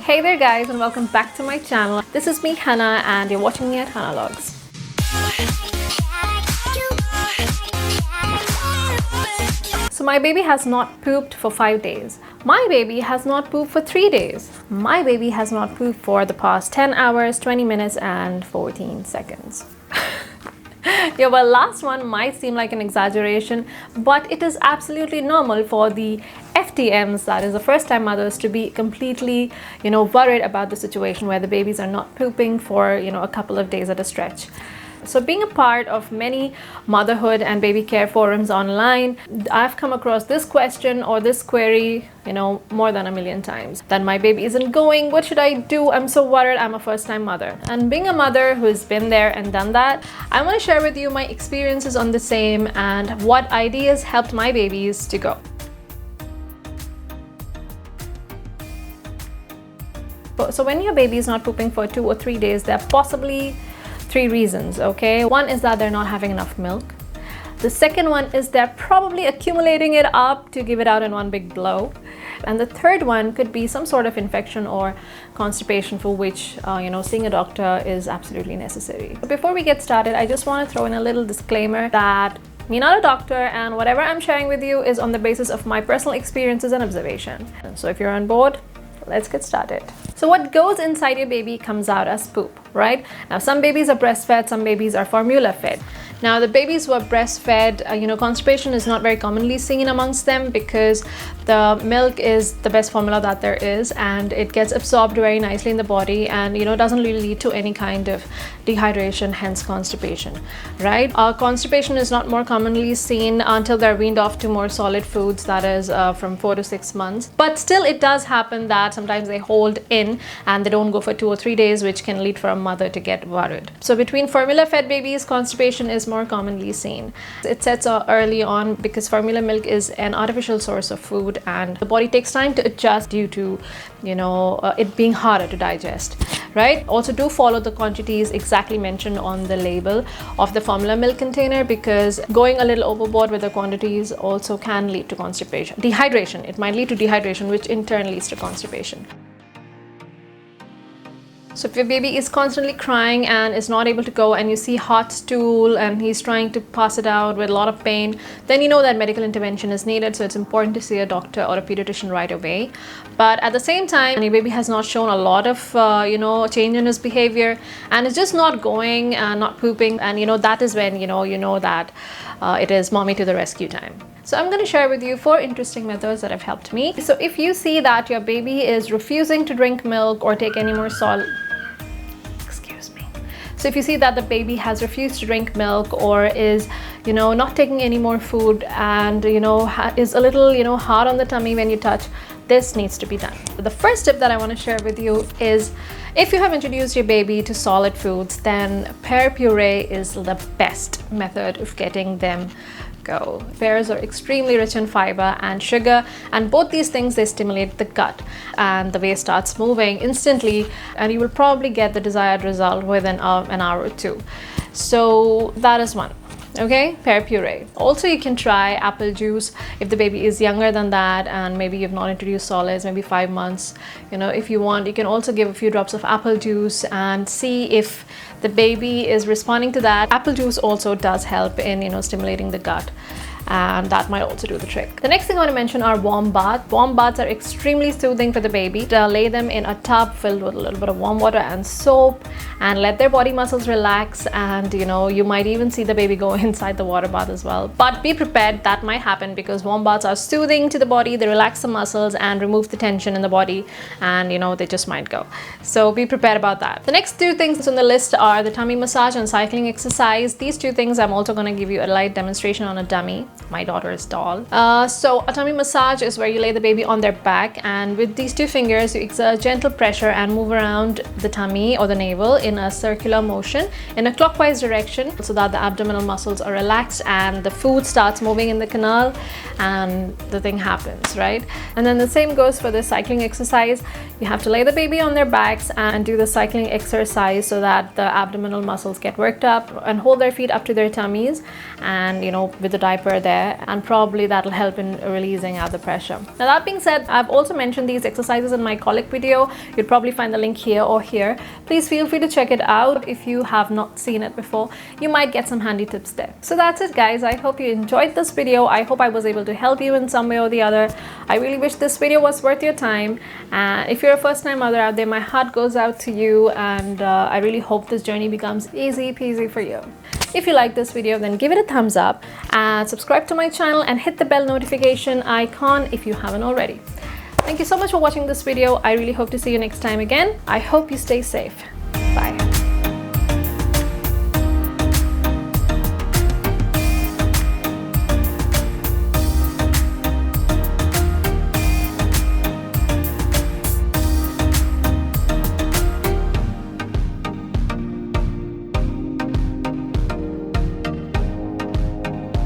Hey there guys, and welcome back to my channel. This is me, Hannah, and you're watching me at Hanalogs. So my baby has not pooped for 5 days. My baby has not pooped for 3 days. My baby has not pooped for the past 10 hours, 20 minutes, and 14 seconds. Yeah, well, last one might seem like an exaggeration, but it is absolutely normal for the FTMs, that is the first-time mothers, to be completely, worried about the situation where the babies are not pooping for, a couple of days at a stretch. So being a part of many motherhood and baby care forums online, I've come across this question or this query, more than 1,000,000 times. That my baby isn't going, what should I do? I'm so worried, I'm a first-time mother. And being a mother who's been there and done that, I want to share with you my experiences on the same and what ideas helped my babies to go. So when your baby is not pooping for 2 or 3 days, there are possibly 3 reasons, okay? One is that they're not having enough milk. The second one is they're probably accumulating it up to give it out in one big blow. And the third one could be some sort of infection or constipation for which, seeing a doctor is absolutely necessary. But before we get started, I just want to throw in a little disclaimer that I'm not a doctor, and whatever I'm sharing with you is on the basis of my personal experiences and observation. So if you're on board, let's get started. So what goes inside your baby comes out as poop, right? Now some babies are breastfed, some babies are formula fed. Now the babies who are breastfed, constipation is not very commonly seen amongst them because the milk is the best formula that there is, and it gets absorbed very nicely in the body, and doesn't really lead to any kind of dehydration, hence constipation, right? Constipation is not more commonly seen until they're weaned off to more solid foods, that is from 4 to 6 months. But still it does happen that sometimes they hold in and they don't go for 2 or 3 days, which can lead for a mother to get worried. So between formula fed babies, constipation is more commonly seen. It sets early on because formula milk is an artificial source of food, and the body takes time to adjust due to it being harder to digest, right? Also do follow the quantities exactly mentioned on the label of the formula milk container, because going a little overboard with the quantities also can lead to constipation. Dehydration, it might lead to dehydration, which in turn leads to constipation. So if your baby is constantly crying and is not able to go, and you see hot stool and he's trying to pass it out with a lot of pain, then you know that medical intervention is needed. So it's important to see a doctor or a pediatrician right away. But at the same time, your baby has not shown a lot of change in his behavior and is just not going and not pooping, and that is when you know that it is mommy to the rescue time. So I'm going to share with you 4 interesting methods that have helped me. So if you see that your baby is refusing to drink milk or take any more So if you see that the baby has refused to drink milk or is, not taking any more food and, is a little, hard on the tummy when you touch, this needs to be done. The first tip that I want to share with you is, if you have introduced your baby to solid foods, then pear puree is the best method of getting them go. Pears are extremely rich in fiber and sugar, and both these things, they stimulate the gut and the waste starts moving instantly, and you will probably get the desired result within an hour or 2. So that is one. Okay, pear puree. Also, you can try apple juice if the baby is younger than that and maybe you've not introduced solids, maybe 5 months. If you want, you can also give a few drops of apple juice and see if the baby is responding to that. Apple juice also does help in stimulating the gut, and that might also do the trick. The next thing I want to mention are warm baths. Warm baths are extremely soothing for the baby. Lay them in a tub filled with a little bit of warm water and soap and let their body muscles relax, and you might even see the baby go inside the water bath as well. But be prepared, that might happen because warm baths are soothing to the body. They relax the muscles and remove the tension in the body, and they just might go. So be prepared about that. The next 2 things on the list are the tummy massage and cycling exercise. These 2 things I'm also going to give you a light demonstration on a dummy, my daughter's doll. So a tummy massage is where you lay the baby on their back, and with these 2 fingers you exert gentle pressure and move around the tummy or the navel in a circular motion in a clockwise direction so that the abdominal muscles are relaxed and the food starts moving in the canal and the thing happens, right? And then the same goes for the cycling exercise. You have to lay the baby on their backs and do the cycling exercise so that the abdominal muscles get worked up, and hold their feet up to their tummies, and with the diaper there, and probably that'll help in releasing out the pressure. Now that being said, I've also mentioned these exercises in my colic video. You'd probably find the link here or here. Please feel free to check it out if you have not seen it before. You might get some handy tips there. So that's it, guys. I hope you enjoyed this video. I hope I was able to help you in some way or the other. I really wish this video was worth your time. And if you're a first-time mother out there, my heart goes out to you, and I really hope this journey becomes easy peasy for you. If you like this video, then give it a thumbs up and subscribe to my channel and hit the bell notification icon if you haven't already. Thank you so much for watching this video. I really hope to see you next time again. I hope you stay safe. Bye.